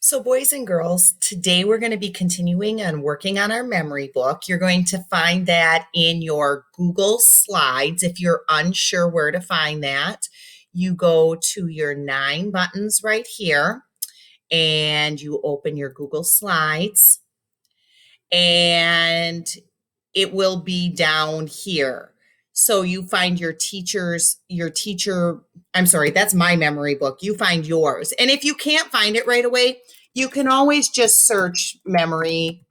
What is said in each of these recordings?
So, boys and girls, today we're going to be continuing on working on our memory book. You're going to find that in your Google Slides. If you're unsure where to find that, you go to your 9 buttons right here and you open your Google Slides, and it will be down here. So you find I'm sorry, that's my memory book. You find yours. And if you can't find it right away, you can always just search memory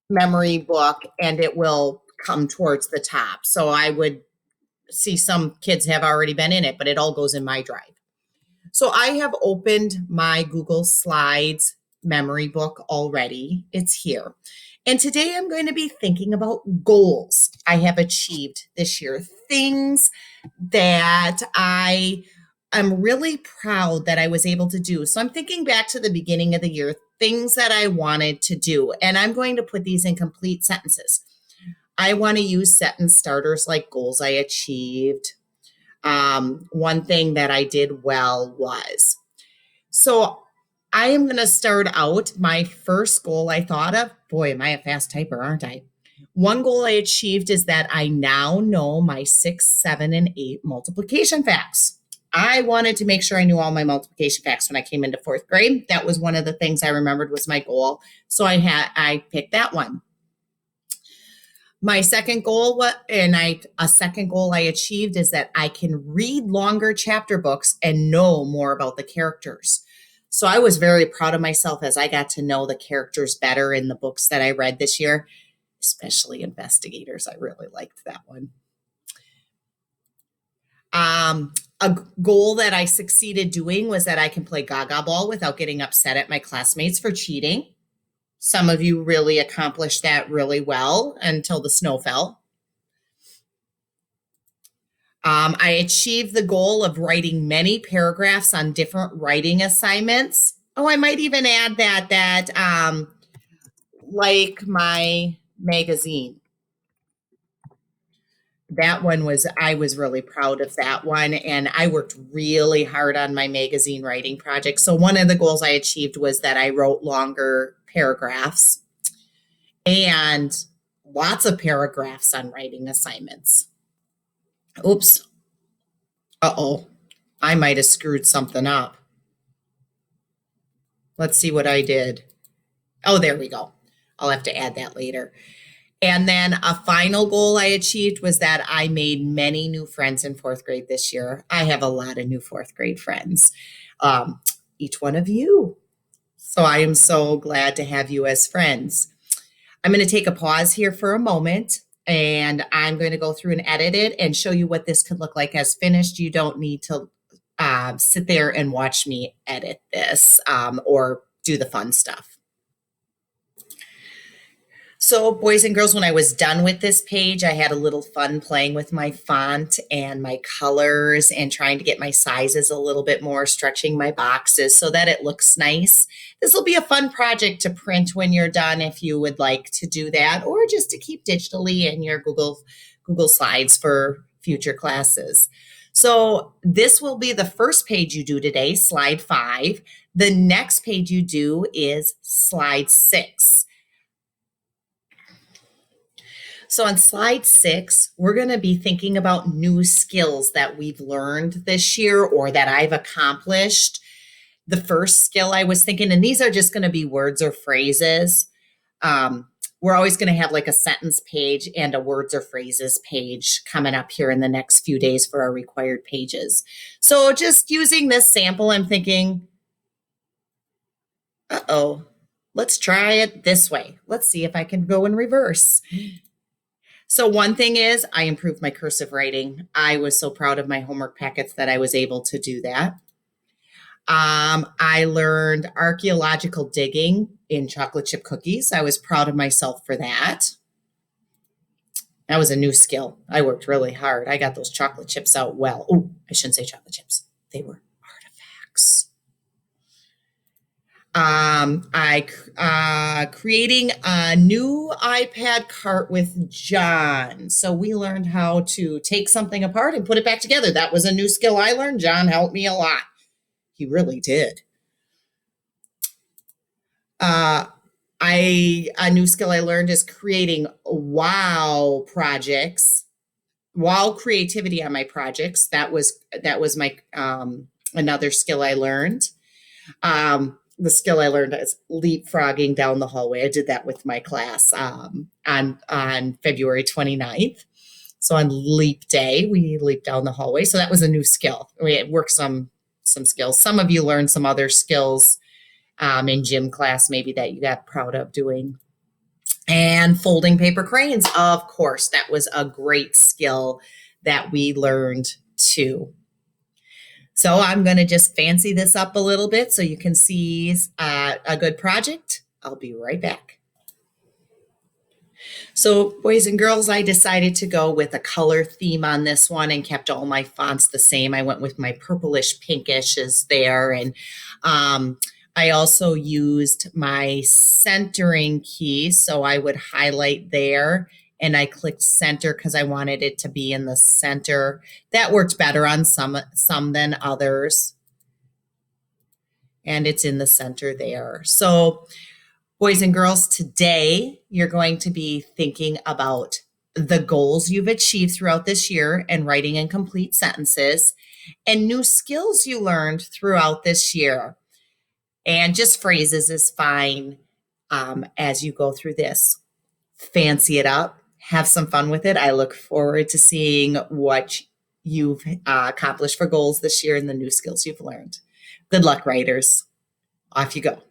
book and it will come towards the top. So I would see some kids have already been in it, but it all goes in my drive. So I have opened my Google Slides memory book already. It's here. And today I'm going to be thinking about goals I have achieved this year, things that I am really proud that I was able to do. So I'm thinking back to the beginning of the year, things that I wanted to do, and I'm going to put these in complete sentences. I want to use sentence starters like goals I achieved. One thing that I did well was. So I am going to start out my first goal I thought of. Boy, am I a fast typer, aren't I? One goal I achieved is that I now know my 6, 7, and 8 multiplication facts. I wanted to make sure I knew all my multiplication facts when I came into 4th grade. That was one of the things I remembered was my goal. So I picked that one. My second goal, a second goal I achieved is that I can read longer chapter books and know more about the characters. So I was very proud of myself as I got to know the characters better in the books that I read this year, especially Investigators. I really liked that one. A goal that I succeeded doing was that I can play Gaga Ball without getting upset at my classmates for cheating. Some of you really accomplished that really well until the snow fell. I achieved the goal of writing many paragraphs on different writing assignments. Oh, I might even add that like my magazine. That one I was really proud of that one. And I worked really hard on my magazine writing project. So one of the goals I achieved was that I wrote longer paragraphs and lots of paragraphs on writing assignments. Oops. Uh-oh. I might have screwed something up. Let's see what I did. Oh, there we go. I'll have to add that later. And then a final goal I achieved was that I made many new friends in 4th grade this year. I have a lot of new 4th grade friends, each one of you. So I am so glad to have you as friends. I'm going to take a pause here for a moment, and I'm going to go through and edit it and show you what this could look like as finished. You don't need to sit there and watch me edit this or do the fun stuff. So, boys and girls, when I was done with this page, I had a little fun playing with my font and my colors and trying to get my sizes a little bit more, stretching my boxes so that it looks nice. This will be a fun project to print when you're done if you would like to do that, or just to keep digitally in your Google Slides for future classes. So this will be the first page you do today, slide 5. The next page you do is slide 6. So on slide 6, we're going to be thinking about new skills that we've learned this year or that I've accomplished. The first skill I was thinking, and these are just going to be words or phrases. We're always going to have like a sentence page and a words or phrases page coming up here in the next few days for our required pages. So just using this sample, I'm thinking, let's try it this way. Let's see if I can go in reverse. So one thing is I improved my cursive writing. I was so proud of my homework packets that I was able to do that. I learned archaeological digging in chocolate chip cookies. I was proud of myself for that. That was a new skill. I worked really hard. I got those chocolate chips out well. Oh, I shouldn't say chocolate chips. They were artifacts. Creating a new iPad cart with John. So we learned how to take something apart and put it back together. That was a new skill I learned. John helped me a lot. He really did. Uh, a new skill I learned is creating wow projects, wow creativity on my projects. That was my another skill I learned. The skill I learned is leapfrogging down the hallway. I did that with my class on February 29th. So on leap day, we leaped down the hallway. So that was a new skill. We worked some skills. Some of you learned some other skills in gym class, maybe that you got proud of doing. And folding paper cranes, of course, that was a great skill that we learned too. So I'm going to just fancy this up a little bit so you can see a good project. I'll be right back. So, boys and girls, I decided to go with a color theme on this one and kept all my fonts the same. I went with my purplish pinkish is there. And I also used my centering key. So I would highlight there and I clicked center because I wanted it to be in the center. That worked better on some than others. And it's in the center there. So boys and girls, today you're going to be thinking about the goals you've achieved throughout this year and writing in complete sentences and new skills you learned throughout this year. And just phrases is fine as you go through this. Fancy it up, have some fun with it. I look forward to seeing what you've accomplished for goals this year and the new skills you've learned. Good luck, writers. Off you go.